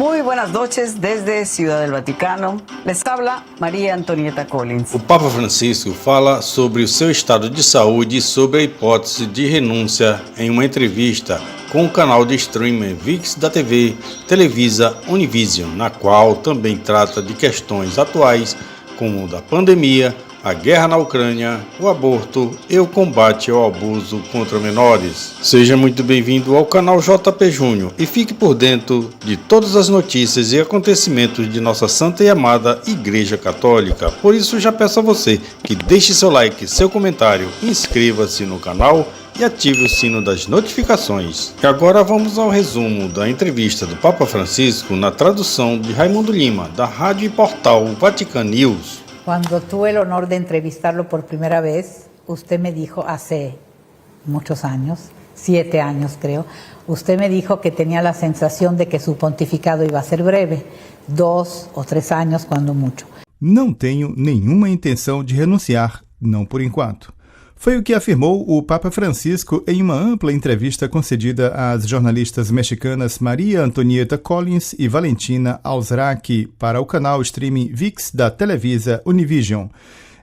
Muy buenas noches desde Ciudad del Vaticano. Les habla Maria Antonieta Collins. O Papa Francisco fala sobre o seu estado de saúde e sobre a hipótese de renúncia em uma entrevista com o canal de streaming VIX da TV Televisa Univision, na qual também trata de questões atuais como da pandemia, a guerra na Ucrânia, o aborto e o combate ao abuso contra menores. Seja muito bem-vindo ao canal JP Júnior e fique por dentro de todas as notícias e acontecimentos de nossa santa e amada Igreja Católica. Por isso já peço a você que deixe seu like, seu comentário, inscreva-se no canal e ative o sino das notificações. E agora vamos ao resumo da entrevista do Papa Francisco na tradução de Raimundo Lima, da rádio e portal Vatican News. Cuando tuve el honor de entrevistarlo por primera vez, usted me dijo hace muchos años, 7 años creo, usted me dijo que tenía la sensación de que su pontificado iba a ser breve, 2 o 3 años cuando mucho. Não tenho nenhuma intenção de renunciar, não por enquanto. Foi o que afirmou o Papa Francisco em uma ampla entrevista concedida às jornalistas mexicanas Maria Antonieta Collins e Valentina Alzraqui para o canal streaming VIX da Televisa Univision.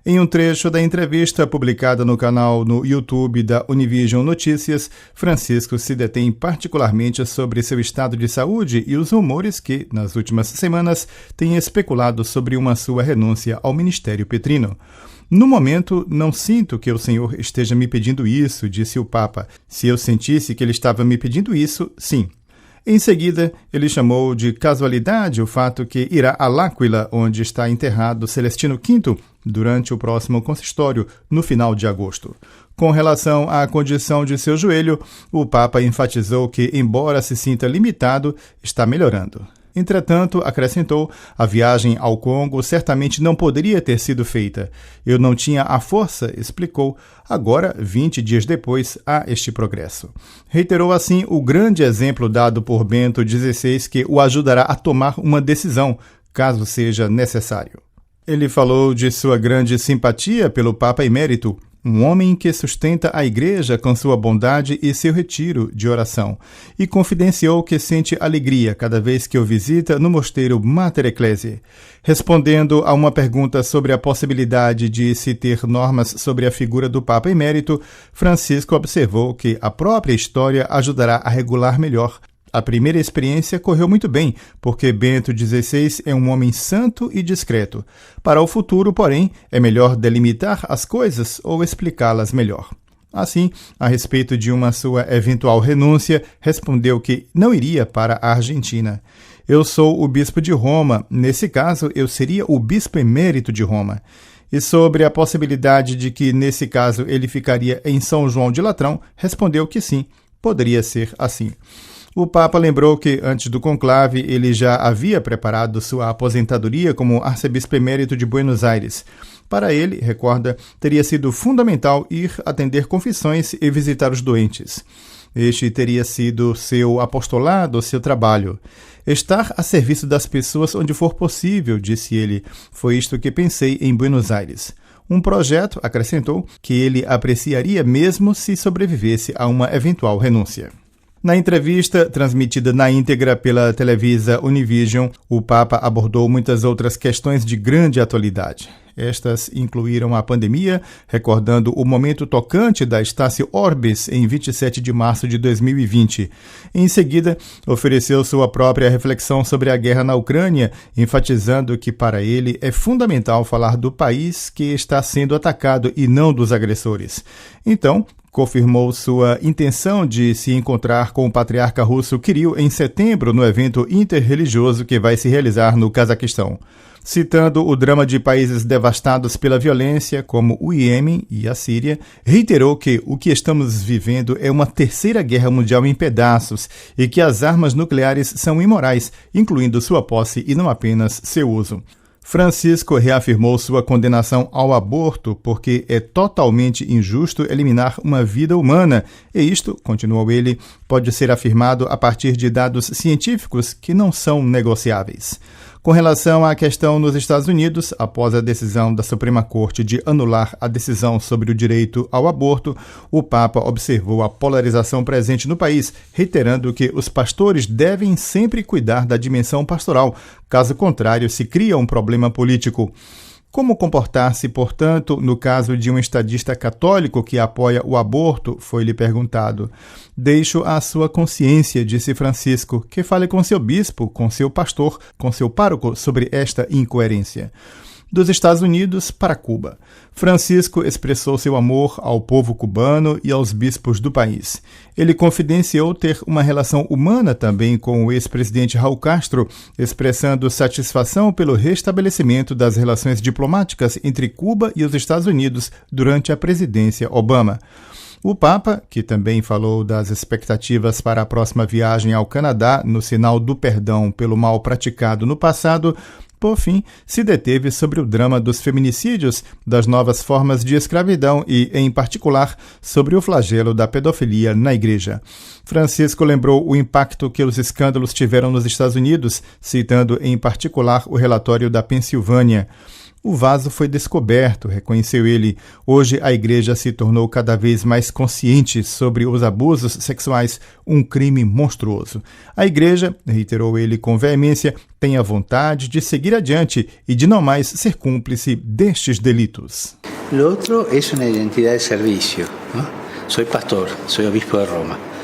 Em um trecho da entrevista publicada no canal no YouTube da Univision Notícias, Francisco se detém particularmente sobre seu estado de saúde e os rumores que, nas últimas semanas, têm especulado sobre uma sua renúncia ao ministério petrino. No momento, não sinto que o Senhor esteja me pedindo isso, disse o Papa. Se eu sentisse que ele estava me pedindo isso, sim. Em seguida, ele chamou de casualidade o fato que irá a L'Aquila, onde está enterrado Celestino V, durante o próximo consistório, no final de agosto. Com relação à condição de seu joelho, o Papa enfatizou que, embora se sinta limitado, está melhorando. Entretanto, acrescentou, a viagem ao Congo certamente não poderia ter sido feita. Eu não tinha a força, explicou. Agora, 20 dias depois, há este progresso. Reiterou assim o grande exemplo dado por Bento XVI que o ajudará a tomar uma decisão, caso seja necessário. Ele falou de sua grande simpatia pelo Papa Emérito, um homem que sustenta a Igreja com sua bondade e seu retiro de oração, e confidenciou que sente alegria cada vez que o visita no mosteiro Mater Ecclesiae. Respondendo a uma pergunta sobre a possibilidade de se ter normas sobre a figura do Papa Emérito, Francisco observou que a própria história ajudará a regular melhor. A primeira experiência correu muito bem, porque Bento XVI é um homem santo e discreto. Para o futuro, porém, é melhor delimitar as coisas ou explicá-las melhor. Assim, a respeito de uma sua eventual renúncia, respondeu que não iria para a Argentina. Eu sou o bispo de Roma, nesse caso eu seria o bispo emérito de Roma. E sobre a possibilidade de que, nesse caso, ele ficaria em São João de Latrão, respondeu que sim, poderia ser assim. O Papa lembrou que, antes do conclave, ele já havia preparado sua aposentadoria como arcebispo emérito de Buenos Aires. Para ele, recorda, teria sido fundamental ir atender confissões e visitar os doentes. Este teria sido seu apostolado, seu trabalho. Estar a serviço das pessoas onde for possível, disse ele. Foi isto que pensei em Buenos Aires. Um projeto, acrescentou, que ele apreciaria mesmo se sobrevivesse a uma eventual renúncia. Na entrevista, transmitida na íntegra pela Televisa Univision, o Papa abordou muitas outras questões de grande atualidade. Estas incluíram a pandemia, recordando o momento tocante da Stácio Orbis em 27 de março de 2020. Em seguida, ofereceu sua própria reflexão sobre a guerra na Ucrânia, enfatizando que para ele é fundamental falar do país que está sendo atacado e não dos agressores. Então, confirmou sua intenção de se encontrar com o patriarca russo Kirill em setembro no evento interreligioso que vai se realizar no Cazaquistão. Citando o drama de países devastados pela violência, como o Iêmen e a Síria, reiterou que o que estamos vivendo é uma terceira guerra mundial em pedaços e que as armas nucleares são imorais, incluindo sua posse e não apenas seu uso. Francisco reafirmou sua condenação ao aborto porque é totalmente injusto eliminar uma vida humana e isto, continuou ele, pode ser afirmado a partir de dados científicos que não são negociáveis. Com relação à questão nos Estados Unidos, após a decisão da Suprema Corte de anular a decisão sobre o direito ao aborto, o Papa observou a polarização presente no país, reiterando que os pastores devem sempre cuidar da dimensão pastoral, caso contrário se cria um problema político. Como comportar-se, portanto, no caso de um estadista católico que apoia o aborto? Foi-lhe perguntado. Deixo à sua consciência, disse Francisco, que fale com seu bispo, com seu pastor, com seu pároco sobre esta incoerência. Dos Estados Unidos para Cuba. Francisco expressou seu amor ao povo cubano e aos bispos do país. Ele confidenciou ter uma relação humana também com o ex-presidente Raul Castro, expressando satisfação pelo restabelecimento das relações diplomáticas entre Cuba e os Estados Unidos durante a presidência Obama. O Papa, que também falou das expectativas para a próxima viagem ao Canadá, no sinal do perdão pelo mal praticado no passado, por fim, se deteve sobre o drama dos feminicídios, das novas formas de escravidão e, em particular, sobre o flagelo da pedofilia na Igreja. Francisco lembrou o impacto que os escândalos tiveram nos Estados Unidos, citando, em particular, o relatório da Pensilvânia. O vaso foi descoberto, reconheceu ele. Hoje a Igreja se tornou cada vez mais consciente sobre os abusos sexuais, um crime monstruoso. A Igreja, reiterou ele com veemência, tem a vontade de seguir adiante e de não mais ser cúmplice destes delitos. Lo otro es una identidad de servicio, ¿no? Soy pastor, soy obispo de Roma.